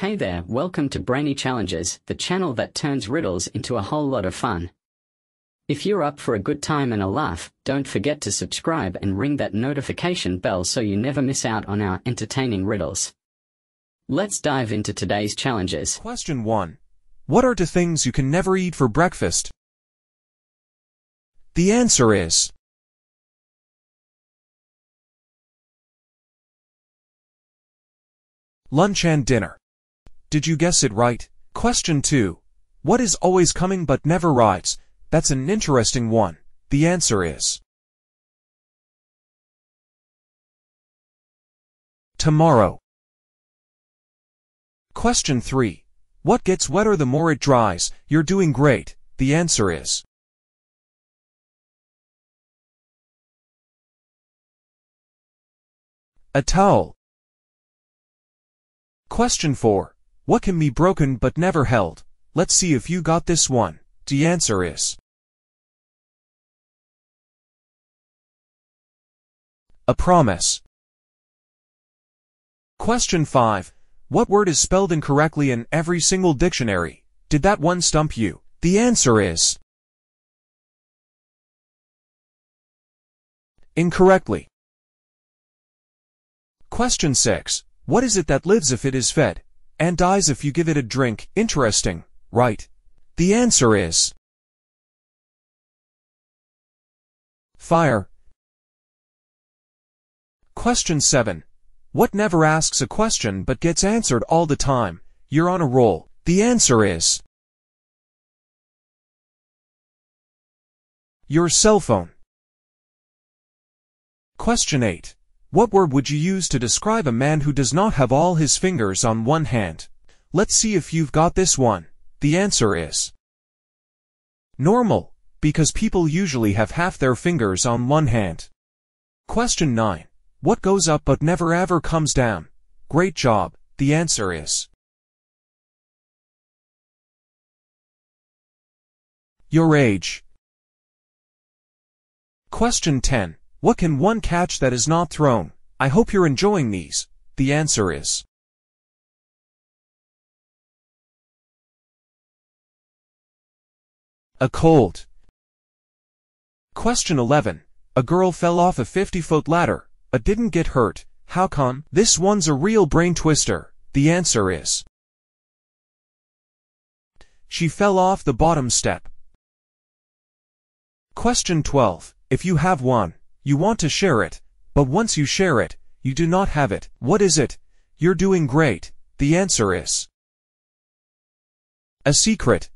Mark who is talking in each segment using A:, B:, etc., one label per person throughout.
A: Hey there, welcome to BrainyChallenges, the channel that turns riddles into a whole lot of fun. If you're up for a good time and a laugh, don't forget to subscribe and ring that notification bell so you never miss out on our entertaining riddles. Let's dive into today's challenges.
B: Question 1. What are two things you can never eat for breakfast? The answer is lunch and dinner. Did you guess it right? Question 2. What is always coming but never arrives? That's an interesting one. The answer is tomorrow. Question 3. What gets wetter the more it dries? You're doing great. The answer is a towel. Question 4. What can be broken but never held? Let's see if you got this one. The answer is a promise. Question 5. What word is spelled incorrectly in every single dictionary? Did that one stump you? The answer is incorrectly. Question 6. What is it that lives if it is fed, and dies if you give it a drink? Interesting, right? The answer is fire. Question 7. What never asks a question but gets answered all the time? You're on a roll. The answer is your cell phone. Question 8. What word would you use to describe a man who does not have all his fingers on one hand? Let's see if you've got this one. The answer is normal, because people usually have half their fingers on one hand. Question 9. What goes up but never ever comes down? Great job. The answer is your age. Question 10. What can one catch that is not thrown? I hope you're enjoying these. The answer is a cold. Question 11. A girl fell off a 50-foot ladder, but didn't get hurt. How come? This one's a real brain twister. The answer is she fell off the bottom step. Question 12. If you have one, you want to share it, but once you share it, you do not have it. What is it? You're doing great. The answer is a secret.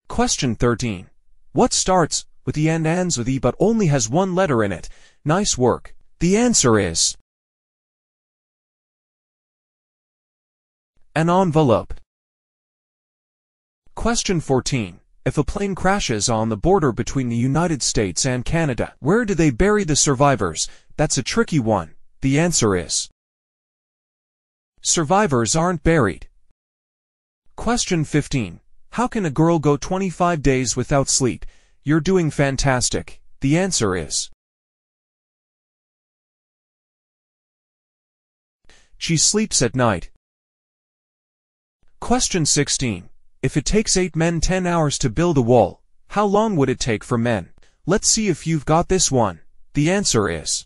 B: Question 13. What starts with the and ends with E but only has one letter in it? Nice work. The answer is an envelope. Question 14. If a plane crashes on the border between the United States and Canada, where do they bury the survivors? That's a tricky one. The answer is survivors aren't buried. Question 15. How can a girl go 25 days without sleep? You're doing fantastic. The answer is she sleeps at night. Question 16. If it takes 8 men 10 hours to build a wall, how long would it take for men? Let's see if you've got this one. The answer is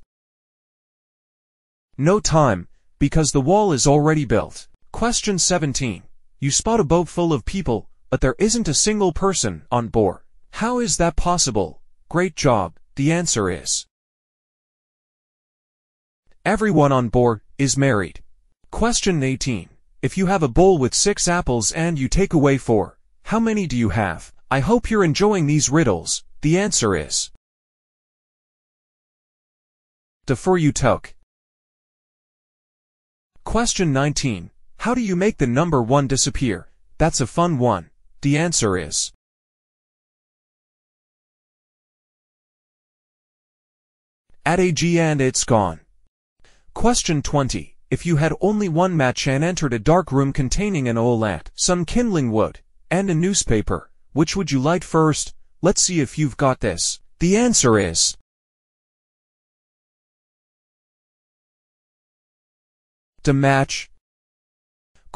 B: no time, because the wall is already built. Question 17. You spot a boat full of people, but there isn't a single person on board. How is that possible? Great job. The answer is everyone on board is married. Question 18. If you have a bowl with 6 apples and you take away 4, how many do you have? I hope you're enjoying these riddles. The answer is the 4 you took. Question 19. How do you make the number 1 disappear? That's a fun one. The answer is add a G and it's gone. Question 20. If you had only one match and entered a dark room containing an oil lamp, some kindling wood, and a newspaper, which would you light first? Let's see if you've got this. The answer is the match.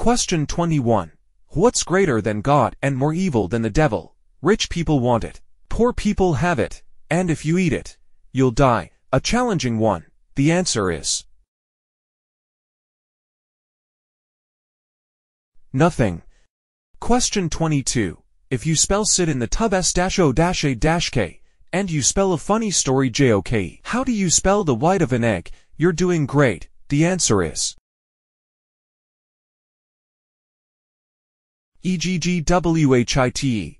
B: Question 21. What's greater than God and more evil than the devil? Rich people want it, poor people have it, and if you eat it, you'll die. A challenging one. The answer is nothing. Question 22. If you spell sit in the tub s-o-a-k, and you spell a funny story joke, how do you spell the white of an egg? You're doing great. The answer is eggwhite.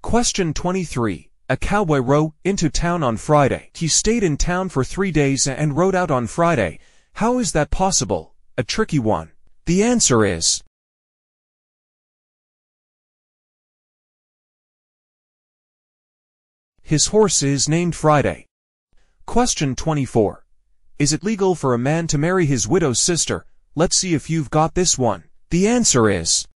B: Question 23. A cowboy rode into town on Friday. He stayed in town for 3 days and rode out on Friday. How is that possible? A tricky one. The answer is his horse is named Friday. Question 24. Is it legal for a man to marry his widow's sister? Let's see if you've got this one. The answer is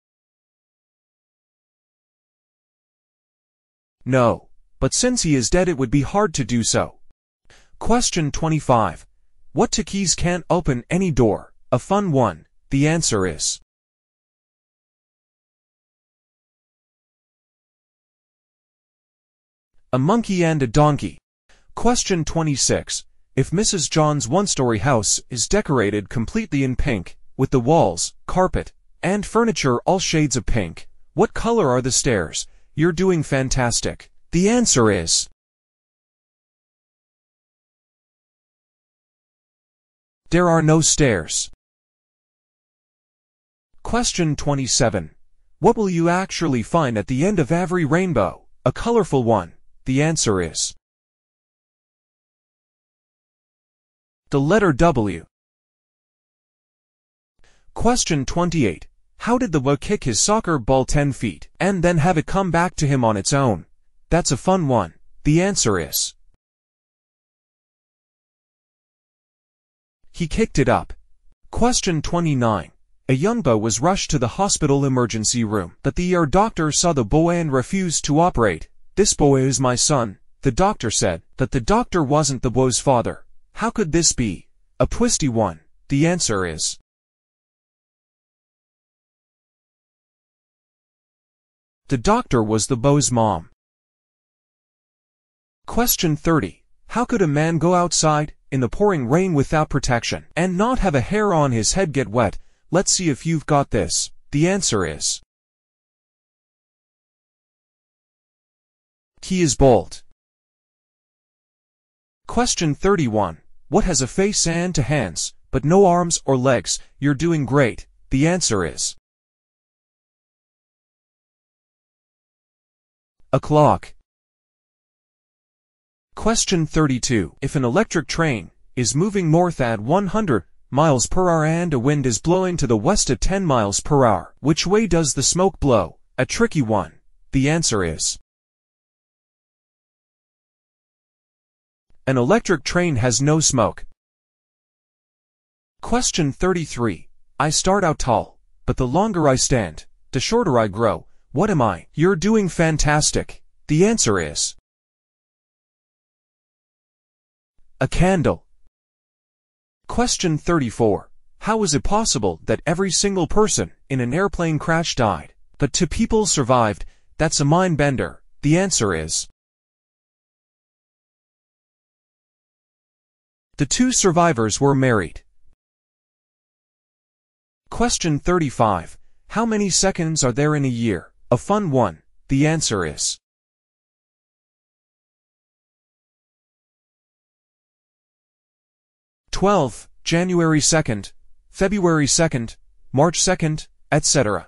B: no, but since he is dead it would be hard to do so. Question 25. What two keys can't open any door? A fun one. The answer is a monkey and a donkey. Question 26. If Mrs. John's one-story house is decorated completely in pink, with the walls, carpet, and furniture all shades of pink, what color are the stairs? You're doing fantastic. The answer is there are no stairs. Question 27. What will you actually find at the end of every rainbow? A colorful one. The answer is the letter W. Question 28. How did the boy kick his soccer ball 10 feet and then have it come back to him on its own? That's a fun one. The answer is he kicked it up. Question 29. A young boy was rushed to the hospital emergency room, but the ER doctor saw the boy and refused to operate. This boy is my son, the doctor said, but the doctor wasn't the boy's father. How could this be? A twisty one. The answer is the doctor was the boy's mom. Question 30. How could a man go outside in the pouring rain without protection and not have a hair on his head get wet? Let's see if you've got this. The answer is he is bald. Question 31. What has a face and 2 hands, but no arms or legs? You're doing great. The answer is a clock. Question 32. If an electric train is moving north at 100 miles per hour and a wind is blowing to the west at 10 miles per hour, which way does the smoke blow? A tricky one. The answer is an electric train has no smoke. Question 33. I start out tall, but the longer I stand, the shorter I grow. What am I? You're doing fantastic. The answer is a candle. Question 34. How is it possible that every single person in an airplane crash died, but 2 people survived? That's a mind bender. The answer is the 2 survivors were married. Question 35. How many seconds are there in a year? A fun one. The answer is 12, January 2nd, February 2nd, March 2nd, etc.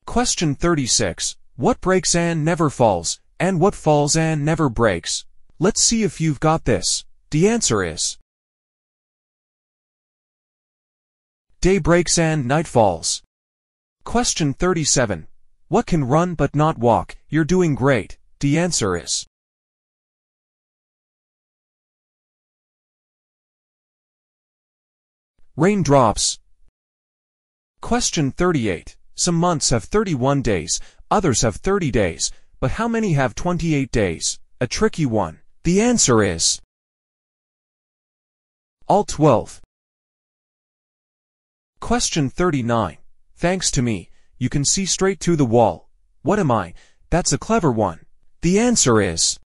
B: Question 36. What breaks and never falls, and what falls and never breaks? Let's see if you've got this. The answer is day breaks and night falls. Question 37. What can run but not walk? You're doing great. The answer is raindrops. Question 38. Some months have 31 days, others have 30 days, but how many have 28 days? A tricky one. The answer is all 12. Question 39. Thanks to me, you can see straight through the wall. What am I? That's a clever one. The answer is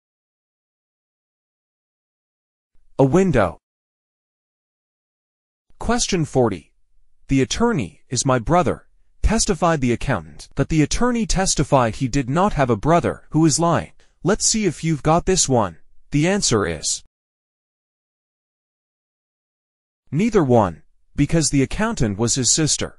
B: a window. Question 40. The attorney is my brother, testified the accountant. But the attorney testified he did not have a brother who is lying. Let's see if you've got this one. The answer is neither one, because the accountant was his sister.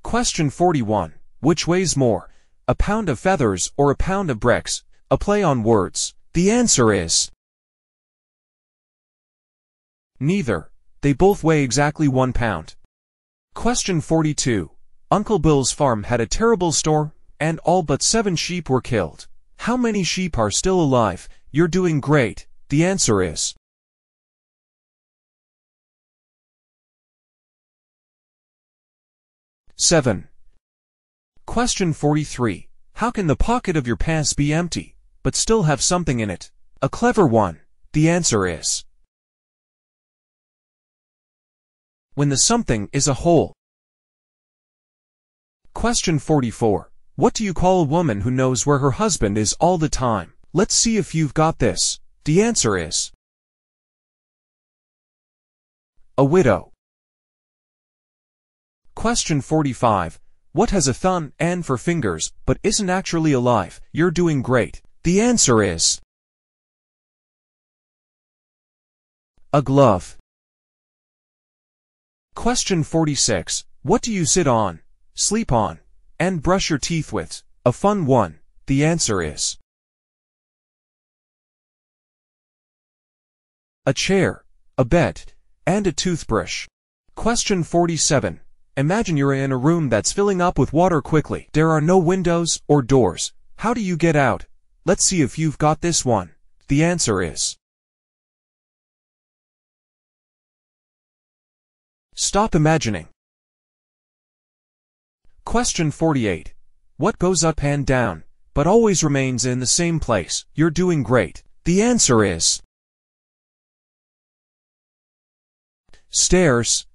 B: Question 41. Which weighs more, a pound of feathers or a pound of bricks? A play on words. The answer is neither. They both weigh exactly 1 pound. Question 42. Uncle Bill's farm had a terrible storm, and all but 7 sheep were killed. How many sheep are still alive? You're doing great. The answer is 7. Question 43. How can the pocket of your pants be empty, but still have something in it? A clever one. The answer is when the something is a hole. Question 44. What do you call a woman who knows where her husband is all the time? Let's see if you've got this. The answer is a widow. Question 45. What has a thumb and 4 fingers, but isn't actually alive? You're doing great. The answer is a glove. Question 46. What do you sit on, sleep on, and brush your teeth with? A fun one. The answer is a chair, a bed, and a toothbrush. Question 47. Imagine you're in a room that's filling up with water quickly. There are no windows or doors. How do you get out? Let's see if you've got this one. The answer is stop imagining. Question 48. What goes up and down, but always remains in the same place? You're doing great. The answer is stairs.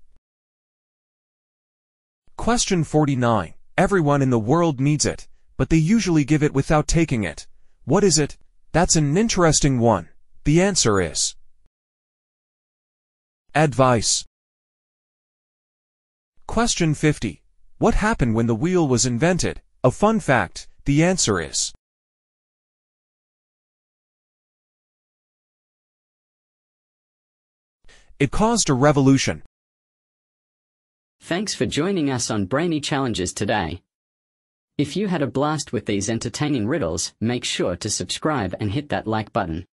B: Question 49. Everyone in the world needs it, but they usually give it without taking it. What is it? That's an interesting one. The answer is advice. Question 50. What happened when the wheel was invented? A fun fact. The answer is it caused a revolution.
A: Thanks for joining us on Brainy Challenges today. If you had a blast with these entertaining riddles, make sure to subscribe and hit that like button.